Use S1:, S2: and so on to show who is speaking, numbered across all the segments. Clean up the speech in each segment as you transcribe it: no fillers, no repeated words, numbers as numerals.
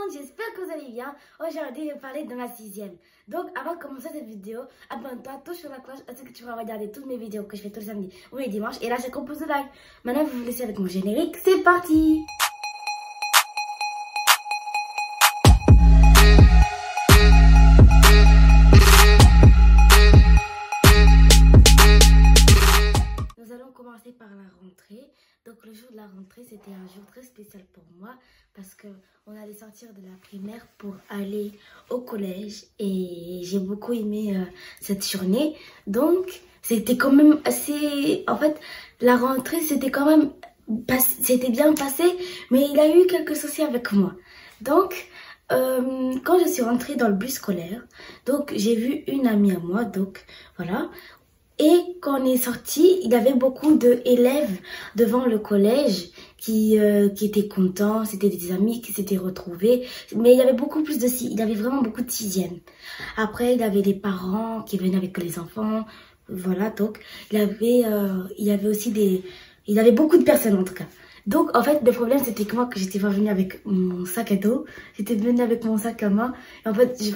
S1: monde, j'espère que vous allez bien. Aujourd'hui, je vais parler de ma sixième. Donc, avant de commencer cette vidéo, abonne-toi, touche sur la cloche, ainsi que tu vas regarder toutes mes vidéos que je fais tous les samedis ou les dimanches. Et là, je compose de like. Maintenant, vous vous laissez avec mon générique. C'est parti! Nous allons commencer par la rentrée. Donc le jour de la rentrée, c'était un jour très spécial pour moi parce que on allait sortir de la primaire pour aller au collège et j'ai beaucoup aimé cette journée. Donc c'était quand même assez... En fait, la rentrée, c'était quand même... C'était bien passé, mais il a eu quelques soucis avec moi. Donc... quand je suis rentrée dans le bus scolaire, donc j'ai vu une amie à moi, donc voilà. Et quand on est sorti, il y avait beaucoup d'élèves devant le collège qui étaient contents. C'était des amis qui s'étaient retrouvés. Mais il y avait beaucoup plus il y avait vraiment beaucoup de sixièmes. Après, il y avait des parents qui venaient avec les enfants. Voilà, donc il y avait aussi il y avait beaucoup de personnes en tout cas. Donc en fait le problème c'était que moi que j'étais pas venue avec mon sac à dos, j'étais venue avec mon sac à main. Et en fait je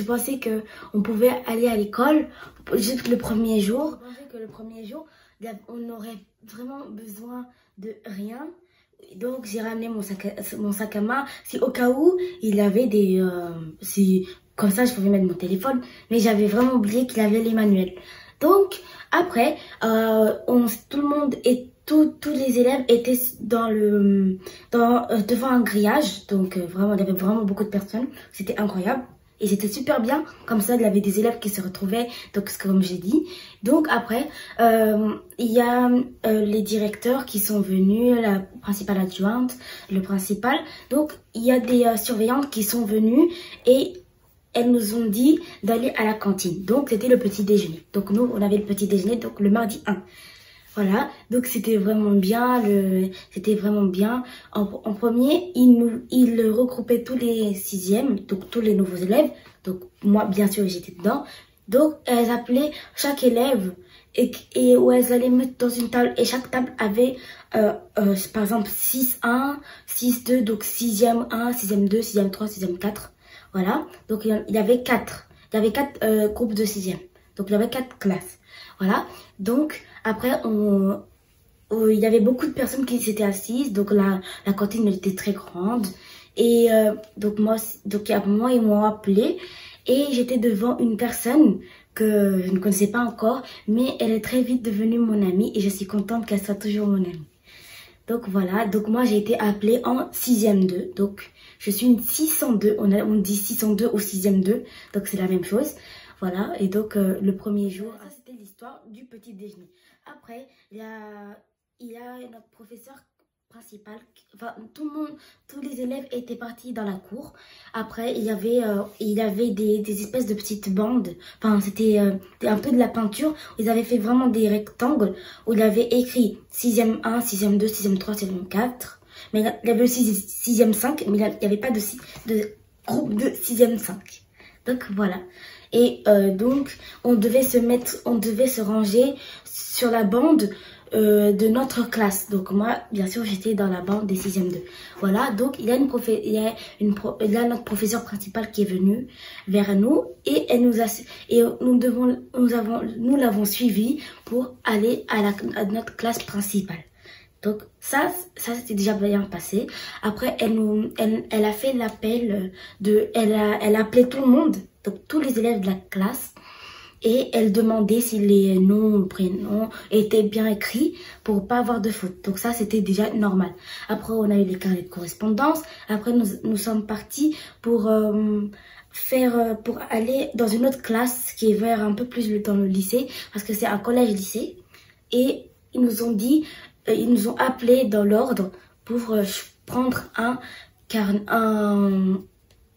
S1: pensais que on pouvait aller à l'école juste le premier jour. Je pensais que le premier jour on aurait vraiment besoin de rien. Donc j'ai ramené mon sac à main si au cas où il y avait comme ça je pouvais mettre mon téléphone, mais j'avais vraiment oublié qu'il avait les manuels. Donc après tout le monde tous les élèves étaient devant un grillage, donc vraiment il y avait vraiment beaucoup de personnes, c'était incroyable et c'était super bien. Comme ça il y avait des élèves qui se retrouvaient, donc comme j'ai dit. Donc après il y a les directeurs qui sont venus, la principale adjointe, le principal. Donc il y a des surveillantes qui sont venues et elles nous ont dit d'aller à la cantine. Donc c'était le petit déjeuner. Donc nous on avait le petit déjeuner donc le mardi 1. Voilà, donc c'était vraiment bien. En premier, il regroupait tous les sixièmes, donc tous les nouveaux élèves. Donc moi, bien sûr, j'étais dedans. Donc elles appelaient chaque élève et où elles allaient mettre dans une table. Et chaque table avait, par exemple, 6-1, 6-2, donc 6e 1, 6e 2, 6e 3, 6e 4. Voilà, donc il y avait 4. Il y avait 4 groupes de 6e. Donc il y avait 4 classes. Voilà, donc après il y avait beaucoup de personnes qui s'étaient assises, donc la cantine elle était très grande. Et donc à un moment ils m'ont appelé et j'étais devant une personne que je ne connaissais pas encore, mais elle est très vite devenue mon amie et je suis contente qu'elle soit toujours mon amie. Donc voilà, donc moi j'ai été appelée en 6e 2, donc je suis une 602, on dit 602 ou 6e 2, donc c'est la même chose. Voilà, et donc le premier jour, ça c'était l'histoire du petit déjeuner. Après, il y a notre professeur principal, enfin tous les élèves étaient partis dans la cour. Après, il y avait des espèces de petites bandes, enfin c'était un peu de la peinture. Ils avaient fait vraiment des rectangles où il y avait écrit 6e 1, 6e 2, 6e 3, 6e 4. Mais il y avait aussi 6e 5, mais il n'y avait pas de groupe de 6e 5. Donc voilà. Et donc on devait se ranger sur la bande de notre classe. Donc moi bien sûr j'étais dans la bande des 6e 2. Voilà, donc il y a notre professeur principal qui est venu vers nous et nous l'avons suivi pour aller à notre classe principale. Donc ça c'était déjà bien passé. Après elle a fait l'appel elle a appelé tout le monde, donc tous les élèves de la classe, et elle demandait si les noms, prénoms étaient bien écrits pour pas avoir de faute. Donc ça c'était déjà normal. Après on a eu les carnets de correspondance. Après nous sommes partis pour aller dans une autre classe qui est vers un peu plus dans le lycée, parce que c'est un collège-lycée. Et ils nous ont appelés dans l'ordre pour prendre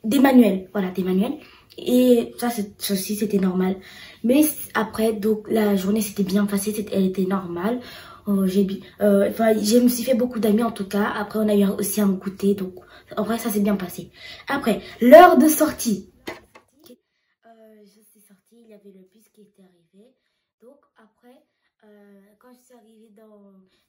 S1: des manuels. Voilà, des manuels. Et ça aussi c'était normal. Mais après, donc la journée s'était bien passée, elle était normale. Je me suis fait beaucoup d'amis en tout cas. Après on a eu aussi un goûter, donc en vrai ça s'est bien passé. Après, l'heure de sortie. Je suis sortie, il y avait le bus qui était arrivé. Donc après,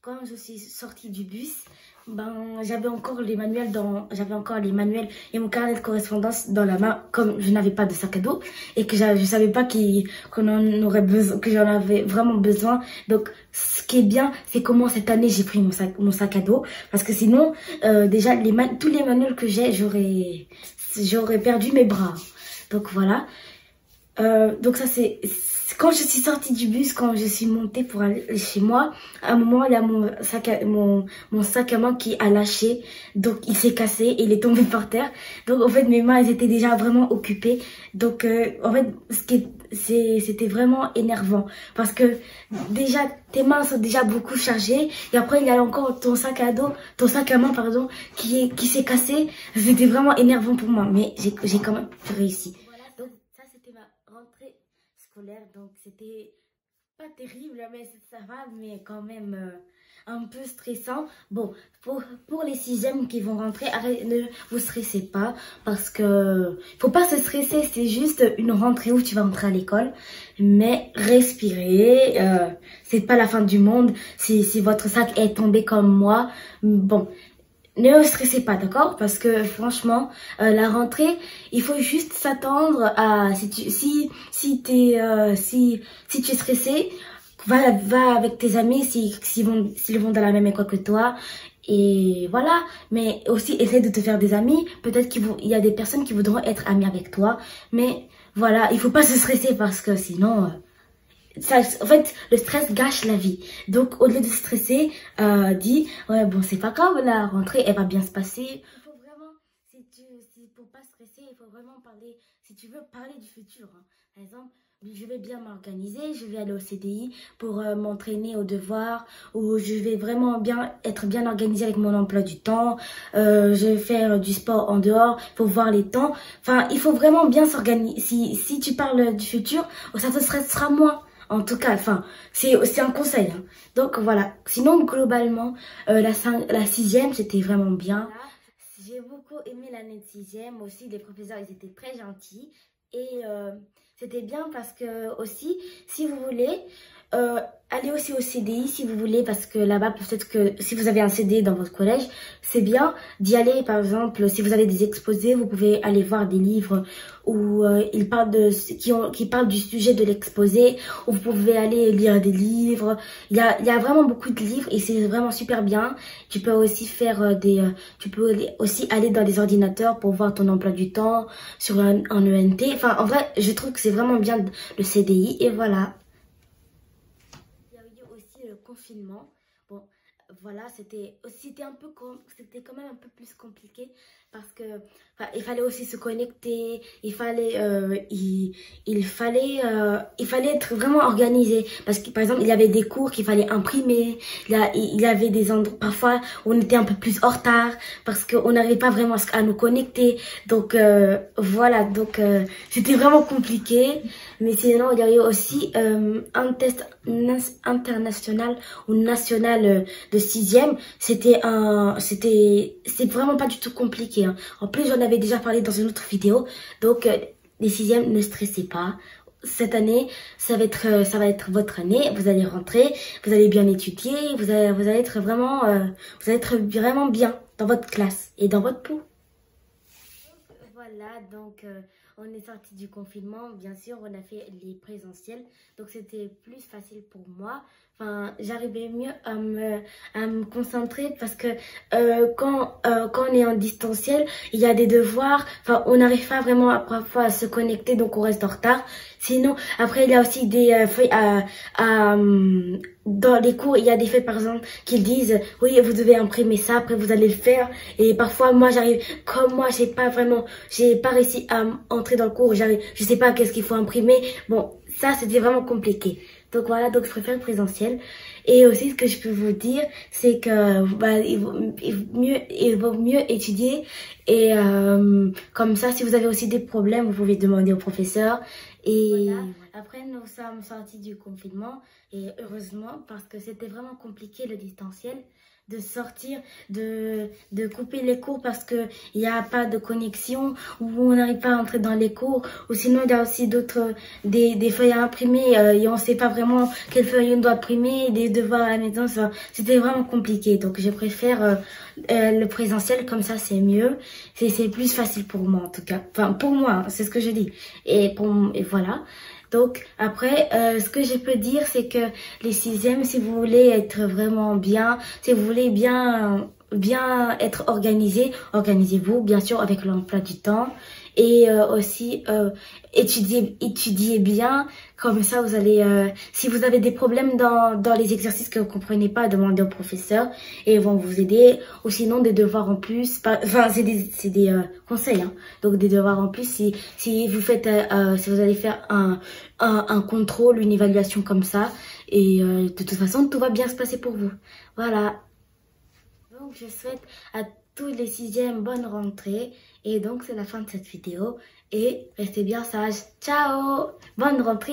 S1: Quand je suis sortie du bus, ben j'avais encore les manuels et mon carnet de correspondance dans la main, comme je n'avais pas de sac à dos et que je savais pas qu'on en aurait besoin, que j'en avais vraiment besoin. Donc ce qui est bien, c'est comment cette année j'ai pris mon sac à dos, parce que sinon déjà tous les manuels que j'ai, j'aurais perdu mes bras. Donc voilà. Donc ça c'est quand je suis sortie du bus, quand je suis montée pour aller chez moi, à un moment il y a mon sac à main qui a lâché, donc il s'est cassé et il est tombé par terre. Donc en fait mes mains elles étaient déjà vraiment occupées. Donc en fait c'était vraiment énervant parce que déjà tes mains sont déjà beaucoup chargées et après il y a encore ton sac à main pardon qui s'est cassé. C'était vraiment énervant pour moi, mais j'ai quand même réussi. Donc ça c'était ma rentrée scolaire, donc c'était pas terrible, mais ça va, mais quand même un peu stressant. Bon, pour les sixièmes qui vont rentrer, ne vous stressez pas, parce que faut pas se stresser, c'est juste une rentrée où tu vas rentrer à l'école, mais respirez, c'est pas la fin du monde. Si votre sac est tombé comme moi, bon, ne vous stressez pas, d'accord? Parce que franchement, la rentrée, il faut juste s'attendre à si tu es stressé, va avec tes amis s'ils vont dans la même école que toi. Et voilà, mais aussi essaie de te faire des amis. Peut-être il y a des personnes qui voudront être amies avec toi, mais voilà, il faut pas se stresser parce que sinon en fait, le stress gâche la vie. Donc, au lieu de stresser, dis, ouais, bon, c'est pas grave, la rentrée, elle va bien se passer. Il faut vraiment, pour pas stresser, il faut vraiment parler, si tu veux parler du futur, hein. Par exemple, je vais bien m'organiser, je vais aller au CDI pour m'entraîner aux devoirs, ou je vais vraiment être bien organisée avec mon emploi du temps, je vais faire du sport en dehors pour voir les temps. Enfin, il faut vraiment bien s'organiser. Si tu parles du futur, ça te stressera moins. En tout cas, enfin, c'est un conseil, hein. Donc voilà. Sinon, globalement, la sixième, c'était vraiment bien. J'ai beaucoup aimé l'année de sixième. Aussi, les professeurs, ils étaient très gentils. Et c'était bien parce que aussi, si vous voulez, allez aussi au CDI si vous voulez, parce que là-bas, peut-être que si vous avez un CDI dans votre collège, c'est bien d'y aller. Par exemple, si vous avez des exposés, vous pouvez aller voir des livres où ils parlent qui parlent du sujet de l'exposé, ou vous pouvez aller lire des livres. Il y a vraiment beaucoup de livres et c'est vraiment super bien. Tu peux aussi faire tu peux aussi aller dans les ordinateurs pour voir ton emploi du temps sur un ENT. Enfin, en vrai, je trouve que c'est vraiment bien le CDI et voilà. Il y a eu aussi le confinement. Bon, voilà, c'était quand même un peu plus compliqué parce que il fallait aussi se connecter, il fallait être vraiment organisé parce que par exemple il y avait des cours qu'il fallait imprimer, il y avait des endroits parfois où on était un peu plus en retard parce qu'on n'arrivait pas vraiment à nous connecter. Donc voilà, donc c'était vraiment compliqué. Mais sinon il y a eu aussi un test international ou national de sixième. C'est vraiment pas du tout compliqué, hein. En plus, j'en avais déjà parlé dans une autre vidéo. Donc, les sixièmes, ne stressez pas. Cette année, ça va être votre année. Vous allez rentrer, vous allez bien étudier, vous allez être vraiment bien dans votre classe et dans votre peau. Voilà, donc on est sorti du confinement, bien sûr, on a fait les présentiels, donc c'était plus facile pour moi. Enfin, j'arrivais mieux à me concentrer parce que quand on est en distanciel, il y a des devoirs, enfin, on n'arrive pas vraiment parfois à se connecter, donc on reste en retard. Sinon, après, il y a aussi des feuilles dans les cours, il y a des feuilles, par exemple, qui disent, oui, vous devez imprimer ça, après vous allez le faire. Et parfois, moi, comme moi, j'ai pas réussi à entrer dans le cours, je sais pas qu'est-ce qu'il faut imprimer. Bon, ça, c'était vraiment compliqué. Donc voilà, donc je préfère le présentiel. Et aussi, ce que je peux vous dire, c'est que il vaut mieux étudier. Et comme ça, si vous avez aussi des problèmes, vous pouvez demander au professeur. Et voilà. Après, nous sommes sortis du confinement. Et heureusement, parce que c'était vraiment compliqué le distanciel. de sortir, de couper les cours parce que il n'y a pas de connexion ou on n'arrive pas à entrer dans les cours. Ou sinon, il y a aussi des feuilles à imprimer et on ne sait pas vraiment quelle feuille on doit imprimer, des devoirs à la maison. C'était vraiment compliqué. Donc, je préfère le présentiel, comme ça, c'est mieux. C'est plus facile pour moi, en tout cas. Enfin, pour moi, hein, c'est ce que je dis. Et voilà. Donc après, ce que je peux dire, c'est que les sixièmes, si vous voulez être vraiment bien, si vous voulez bien être organisé, organisez-vous bien sûr avec l'emploi du temps et aussi étudiez bien. Comme ça, vous allez, si vous avez des problèmes dans les exercices que vous comprenez pas, demandez au professeur et ils vont vous aider. Ou sinon, des devoirs en plus. Enfin, c'est des conseils. Hein. Donc, des devoirs en plus, si vous faites, si vous allez faire un contrôle, une évaluation comme ça. Et de toute façon, tout va bien se passer pour vous. Voilà. Donc, je souhaite à tous les sixièmes bonne rentrée. Et donc, c'est la fin de cette vidéo. Et restez bien sages. Ciao! Bonne rentrée!